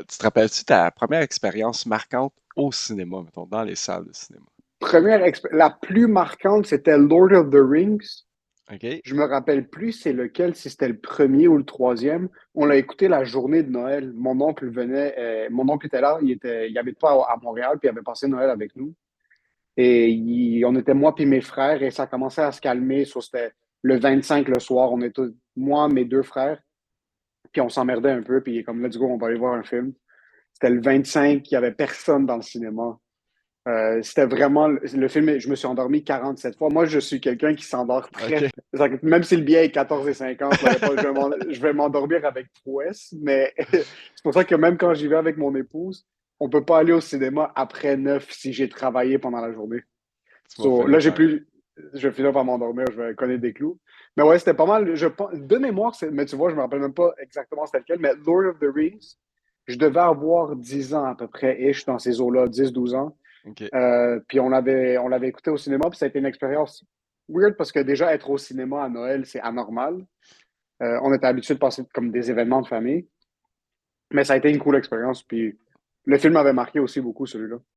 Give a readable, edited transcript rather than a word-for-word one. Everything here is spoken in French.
Tu te rappelles-tu ta première expérience marquante au cinéma, mettons, dans les salles de cinéma? La plus marquante, c'était Lord of the Rings. OK? Je me rappelle plus c'est lequel, si c'était le premier ou le troisième. On l'a écouté la journée de Noël. Mon oncle était là, il habite pas à Montréal, puis il avait passé Noël avec nous. On était moi puis mes frères, et ça commençait à se calmer. C'était le 25 le soir, on était moi, mes deux frères, puis on s'emmerdait un peu, puis il est comme, let's go, on va aller voir un film. C'était le 25, il y avait personne dans le cinéma. C'était vraiment le film. Je me suis endormi 47 fois. Moi, je suis quelqu'un qui s'endort très. OK. Même si le billet est 14,50, là, y a pas, je vais m'endormir avec prouesse. Mais c'est pour ça que même quand j'y vais avec mon épouse, on peut pas aller au cinéma après 9 si j'ai travaillé pendant la journée. Tu vas Là, finir j'ai par. plus. Je vais finir par m'endormir, je vais connaître des clous. Mais ouais, c'était pas mal. De mémoire, mais tu vois, je me rappelle même pas exactement c'était lequel. Mais Lord of the Rings, je devais avoir 10 ans à peu près, ish, dans ces eaux-là, 10 12 ans. OK. Puis on l'avait écouté au cinéma, puis ça a été une expérience weird parce que déjà être au cinéma à Noël, c'est anormal. On était habitué de passer comme des événements de famille, mais ça a été une cool expérience. Puis le film m'avait marqué aussi beaucoup, celui-là.